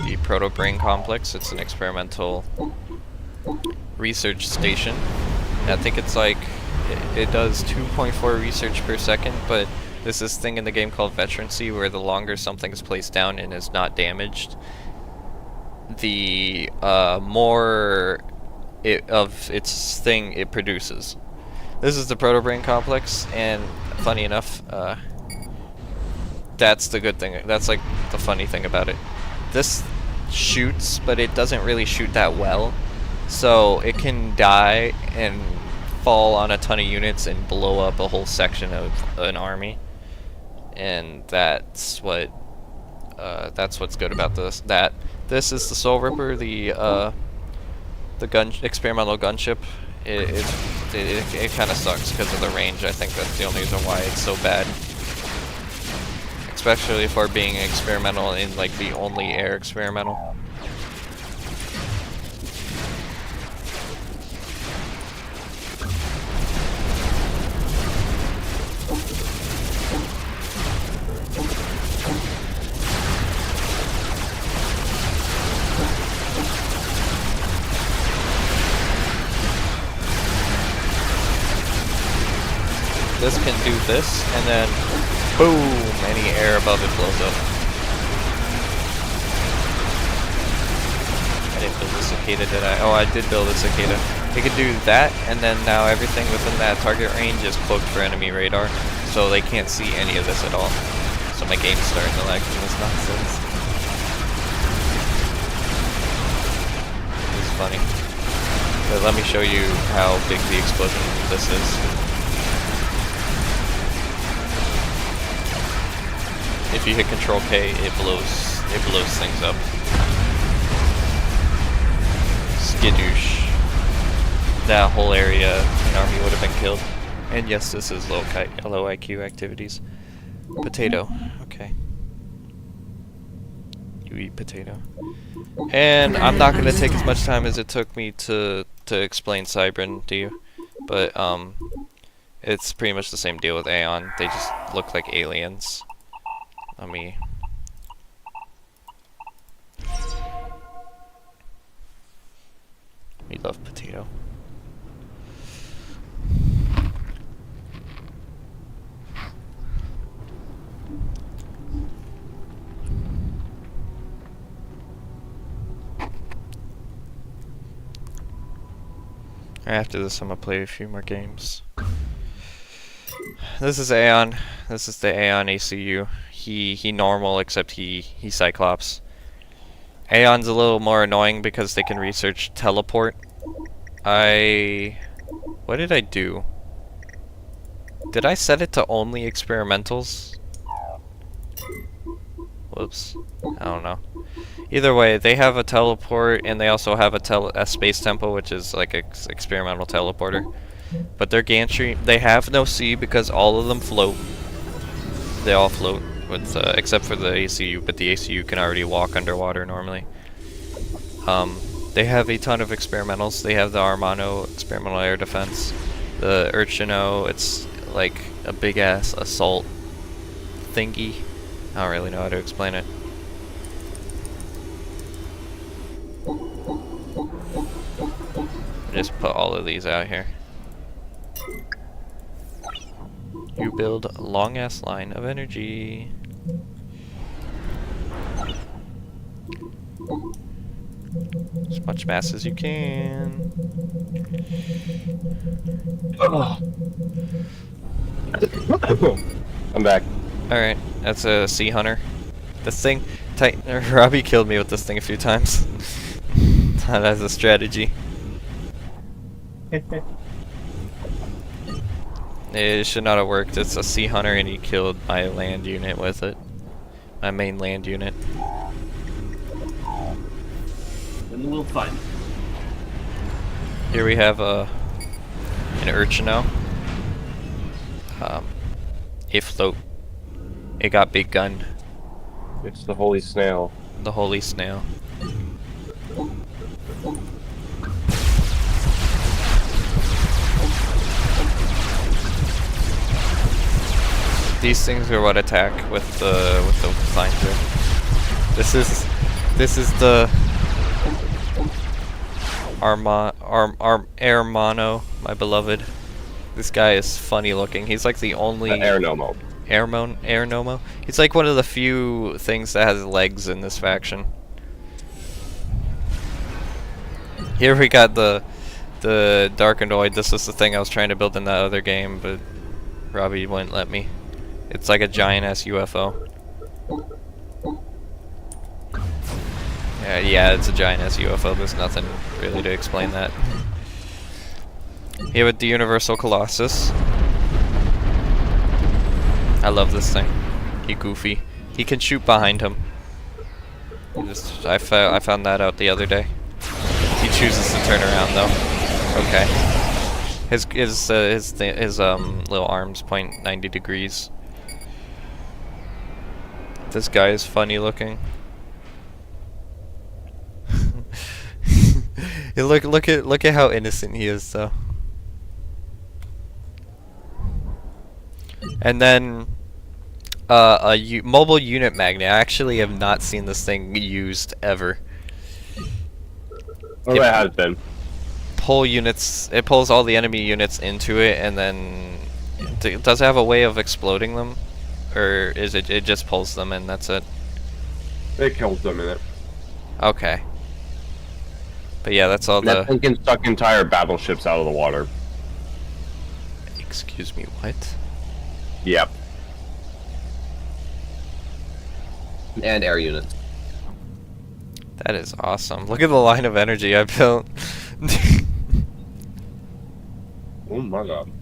The Proto-Brain Complex, it's an experimental research station. I think it's like, it does 2.4 research per second, but there's this thing in the game called veterancy where the longer something's placed down and is not damaged, the more of its thing it produces. This is the Proto-Brain Complex, and funny enough, that's the good thing. That's like the funny thing about it. This shoots, but it doesn't really shoot that well. So it can die and fall on a ton of units and blow up a whole section of an army. And that's what's good about this. This is the Soul Ripper, the the experimental gunship, it kind of sucks because of the range. I think that's the only reason why it's so bad. Especially for being experimental in like the only air experimental. This can do this, and then boom, any air above it blows up. I didn't build a cicada, did I? Oh, I did build a cicada. It can do that, and then now everything within that target range is cloaked for enemy radar, so they can't see any of this at all. So my game's starting to lag from this nonsense. It's funny. But let me show you how big the explosion of this is. If you hit Control K, it blows things up. Skidoosh. That whole area, an army would have been killed. And yes, this is low IQ activities. Potato. Okay. You eat potato. And I'm not going to take as much time as it took me to explain Cybrin to you. But, it's pretty much the same deal with Aeon. They just look like aliens. We love potato. After this, I'm gonna play a few more games. This is Aeon. This is the Aeon ACU. He normal, except he Cyclops. Aeon's a little more annoying because they can research teleport. What did I do? Did I set it to only experimentals? Whoops. I don't know. Either way, they have a teleport, and they also have a space tempo, which is like an experimental teleporter. But their gantry, they have no sea because all of them float. They all float, with except for the ACU, but the ACU can already walk underwater normally. They have a ton of experimentals. They have the Armano experimental air defense, the Urchino. It's like a big ass assault thingy. I don't really know how to explain it. Just put all of these out here. You build a long ass line of energy. As much mass as you can. I'm back. Alright, that's a Sea Hunter. This thing, Robbie killed me with this thing a few times. That has a strategy. It should not have worked. It's a Sea Hunter and he killed my land unit with it. My main land unit. And we'll find it. Here we have an Urchino. It float. It got big gun. It's the holy snail. The holy snail. These things are what attack with the finder. This is the Armano, my beloved. This guy is funny looking. He's like the only Airnomo. Airnomo. He's like one of the few things that has legs in this faction. Here we got the Darkanoid. This is the thing I was trying to build in that other game, but Robbie wouldn't let me. It's like a giant ass UFO. Yeah, it's a giant ass UFO. There's nothing really to explain that. Here with the Universal Colossus. I love this thing. He goofy. He can shoot behind him. I found that out the other day. chooses to turn around though. Okay. His little arms point 90 degrees. This guy is funny looking. look at how innocent he is though. And then mobile unit magnet. I actually have not seen this thing used ever. Oh, it has been. It pulls all the enemy units into it, and then does it have a way of exploding them, or is it just pulls them and that's it? It kills them in it. Okay. But yeah, that's all That thing can suck entire battleships out of the water. Excuse me, what? Yep. And air units. That is awesome. Look at the line of energy I built. Oh my god.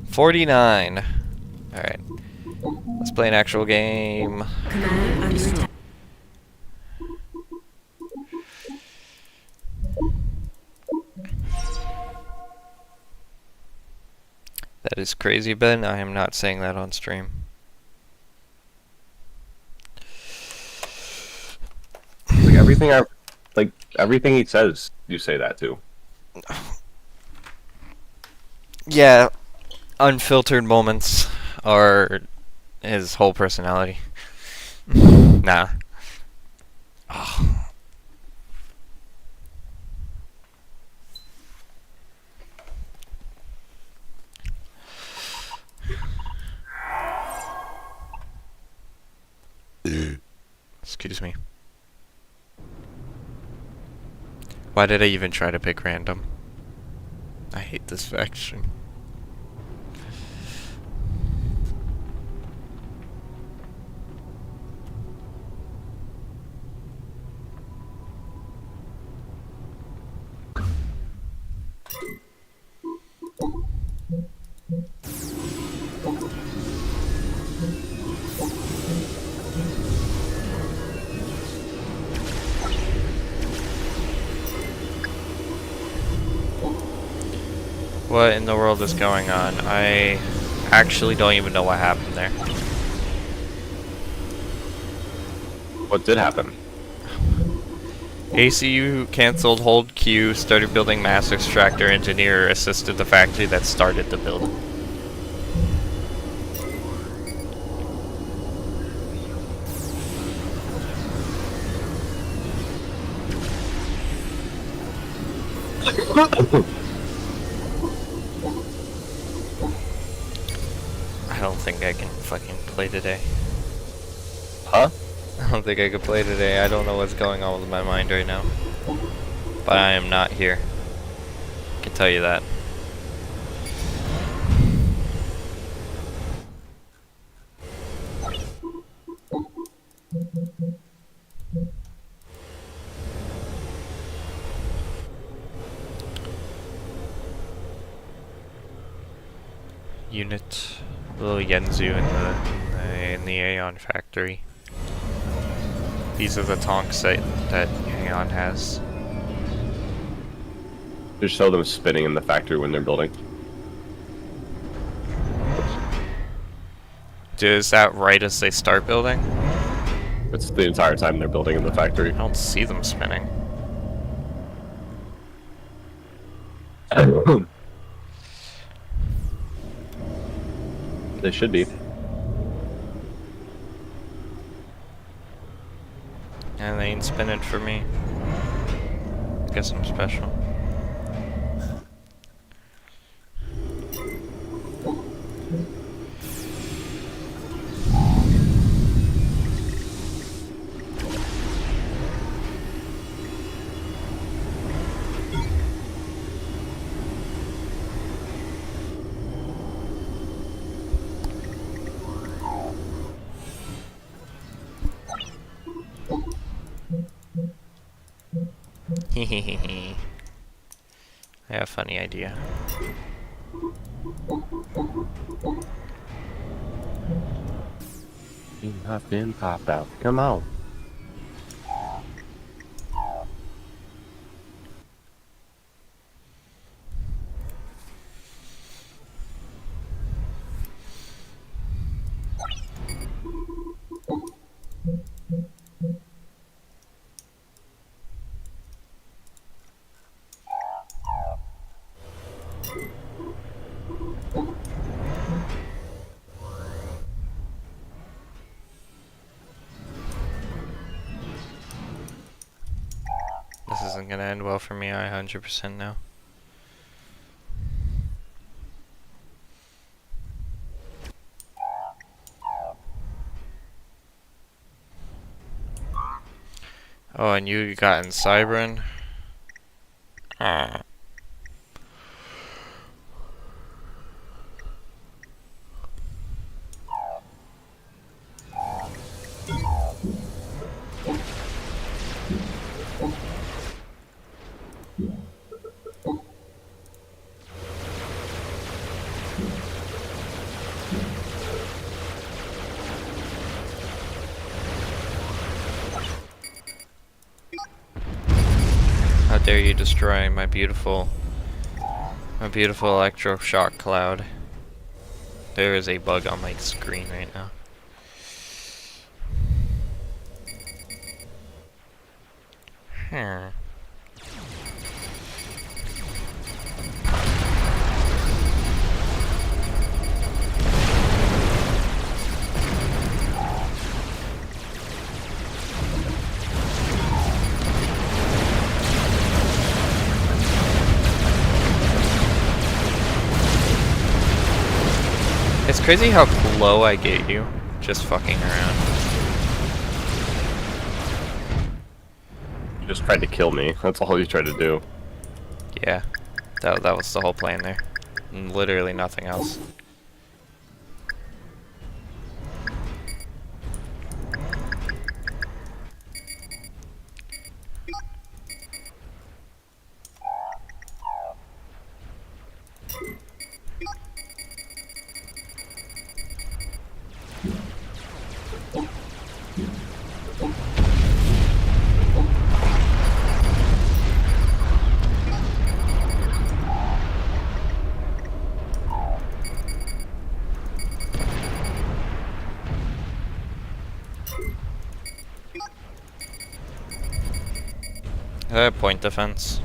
49. Alright. Let's play an actual game. Command under attack. That is crazy, Ben. I am not saying that on stream. Everything he says, you say that too. Yeah, unfiltered moments are his whole personality. Nah. Oh. Excuse me. Why did I even try to pick random? I hate this faction. What in the world is going on? I actually don't even know what happened there. What did happen? ACU canceled hold Q, started building mass extractor, engineer assisted the factory that started the build. I don't think I can fucking play today. Huh? I don't think I can play today. I don't know what's going on with my mind right now. But I am not here. I can tell you that. Unit, little Yenzu in the Aeon factory. These are the tonks that Aeon has. Just show them spinning in the factory when they're building. Is that right as they start building? It's the entire time they're building in the factory. I don't see them spinning. They should be. And they ain't spinning for me. Guess I'm special. I have a funny idea. You have been popped out. Come on. isn't gonna end well for me. I 100% know. Oh, and you got in Cybran? Ah. How dare you destroy my beautiful electroshock cloud. There is a bug on my screen right now. It's crazy how low I get you, just fucking around. You just tried to kill me. That's all you tried to do. Yeah, that was the whole plan there. Literally nothing else. Point defense.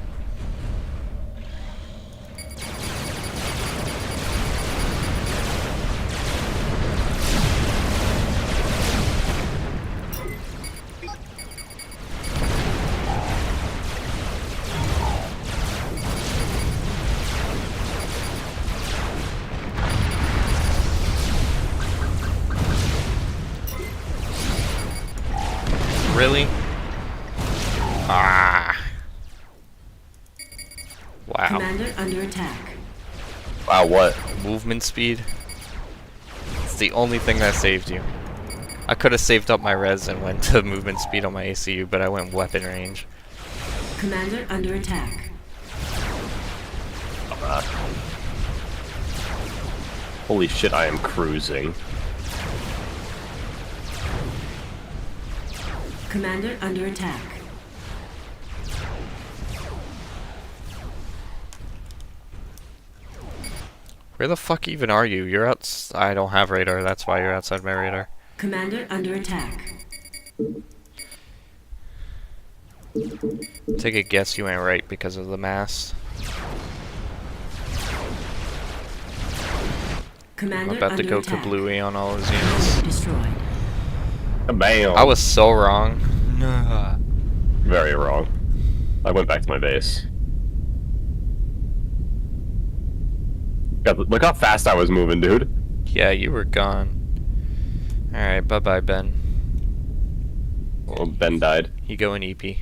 Really? Ah. Wow. Commander under attack. Wow, what? Movement speed. It's the only thing that saved you. I could have saved up my res and went to movement speed on my ACU, but I went weapon range. Commander under attack. Holy shit, I am cruising. Commander under attack. Where the fuck even are you? You're out. I don't have radar. That's why you're outside my radar. Commander under attack. Take a guess you went right because of the mass. Commander I'm about to under go attack. kablooey on all his units. Destroyed. Bam! I was so wrong. Very wrong. I went back to my base. God, look how fast I was moving, dude. Yeah, you were gone. Alright, bye-bye, Ben. Well, Ben died. You go in EP.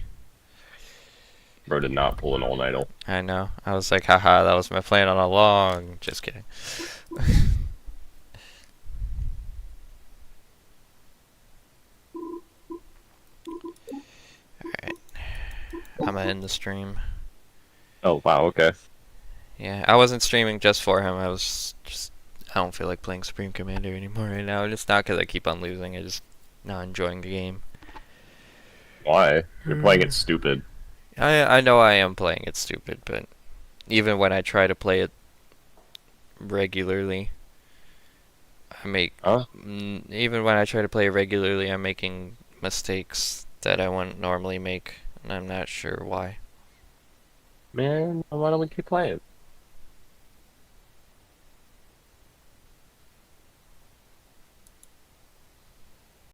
Bro did not pull an all-nighter. I know. I was like, haha, that was my plan all along. Just kidding. Alright. I'm gonna end the stream. Oh, wow, okay. Yeah, I wasn't streaming just for him. I was just... I don't feel like playing Supreme Commander anymore right now. It's not because I keep on losing. I just not enjoying the game. Why? You're playing it stupid. I know I am playing it stupid, but even when I try to play it regularly, I make... Huh? Even when I try to play it regularly, I'm making mistakes that I wouldn't normally make, and I'm not sure why. Man, why don't we keep playing?